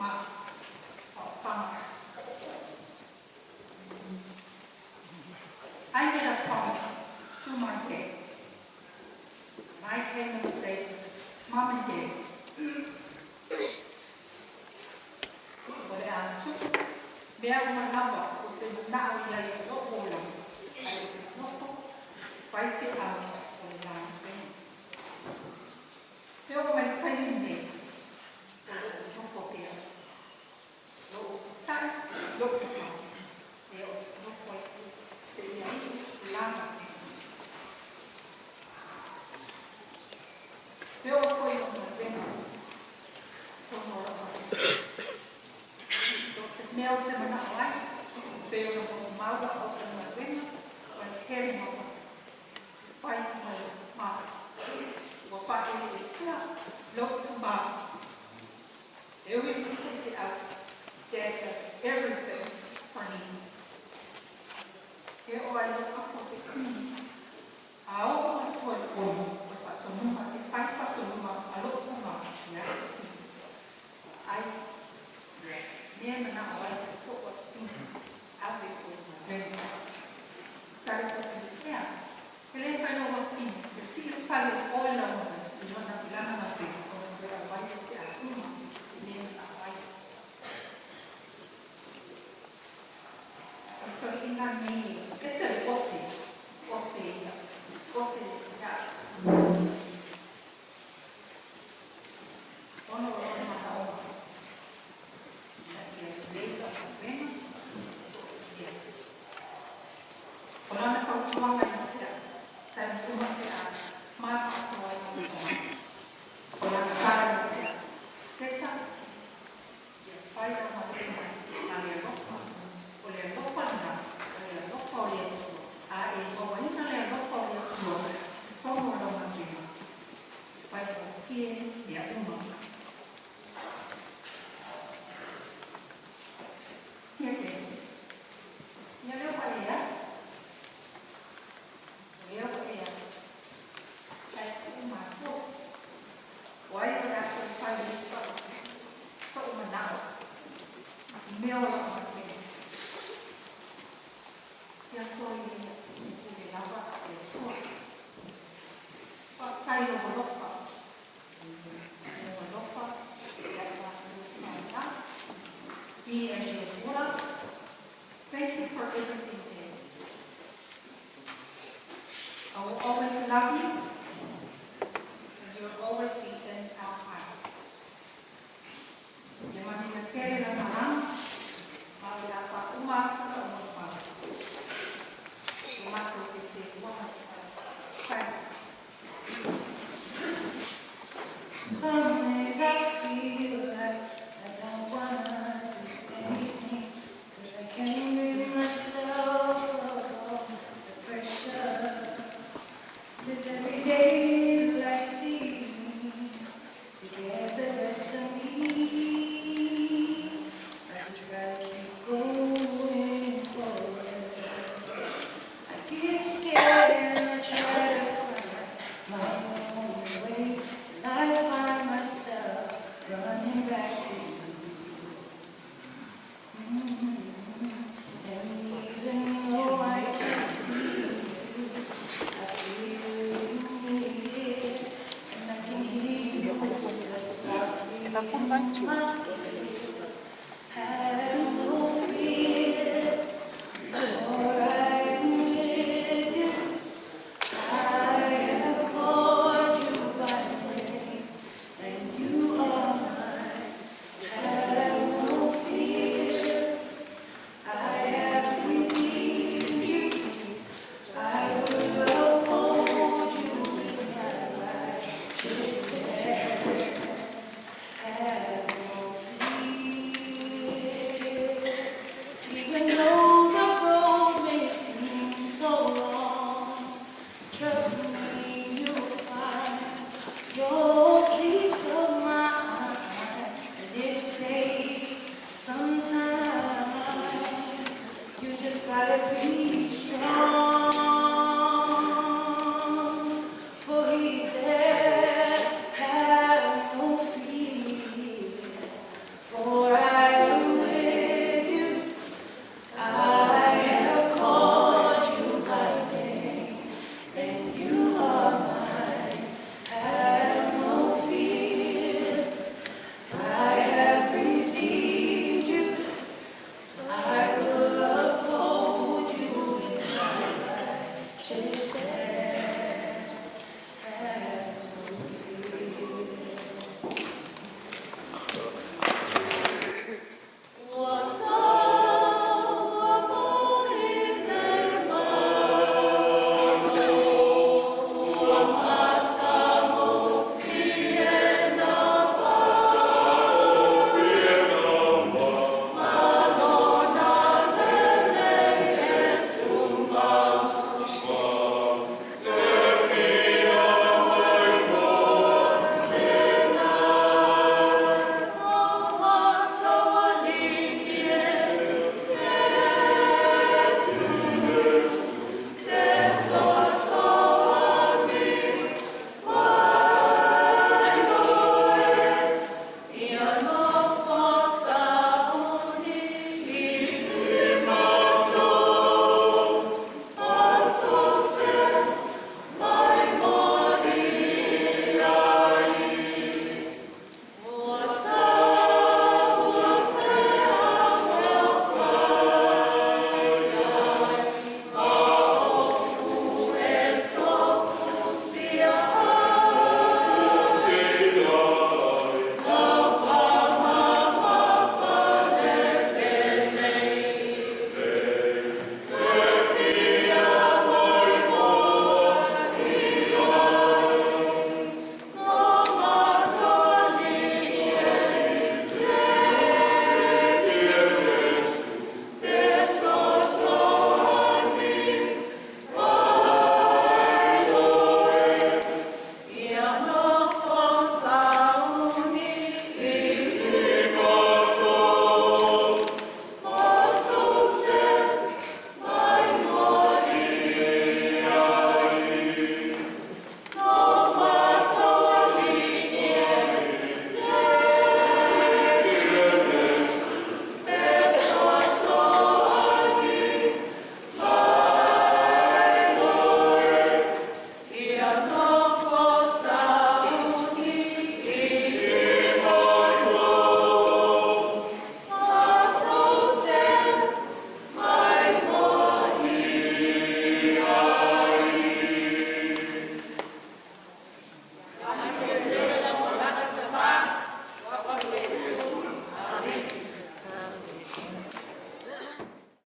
I made a promise to my dad. I came and stayed with Mom and Dad. Mea manawa o te nao iai o ola. Ai o te nofo, Faafia o le nā pēne. Peo mai taimi nei, o le nofo pēa. O te tai, o te pao. E o te nofo i te iai o lana pēne. Peo foi o me pēna. Tono rama. Mea o te mana ai, peo no Malua o te Reverend, o te here mawa, whai mai o te maa. Ua whai e pia, lo te maa. E ui me kese au, Dad does everything for me. E o ai lo ako te kuni, a o a toi kono, o whatonuma, e whai whatonuma, a lo te maa, i ase kuni. Ai, mea mana oai ko o tini awe ko o Reverend. Tare sa kuni ea, e le whaino wa tini, e si i whale oe la mona, i lona ki lana na pēna, o te ora wai te a kuma, e mea mana oai. E so i ngā nei, e se ote ia, ote ia. Ono o mana oma. Olana whautuanga i tea, tai mkuma tea, mai whasua i tea. Olana whara i tea, Eseta, ia whaira mawena, a lea lofa, o lea lofa na, o lea lofa o lea tua, a e oa ina lea lofa o lea tua, te tongo rama wena, whaira o fie lea uma. Ia te, ia leo pa ea, leo pa ea, kai te o mātou, wai o rātou whai ni so o manao, mea o la ma pēne. Ia so i le lawa e tua, whatai o malofa, be as you were. Thank you for everything, Dad. I will always love you, and you will always be in our hearts. Le manina tere na marang, Maualaivao umātua o mawhara. Umātua te se waha whai. Some days I feel like I don't wanna do anything, 'cause I can't rid myself of all the pressure. 'Cause every day life seems to get the best of me. I just gotta keep going forward. I get scared and I try to find my own way, and I find myself running back to you. And even though I can see you, I feel you here, and I can hear you whisper softly in my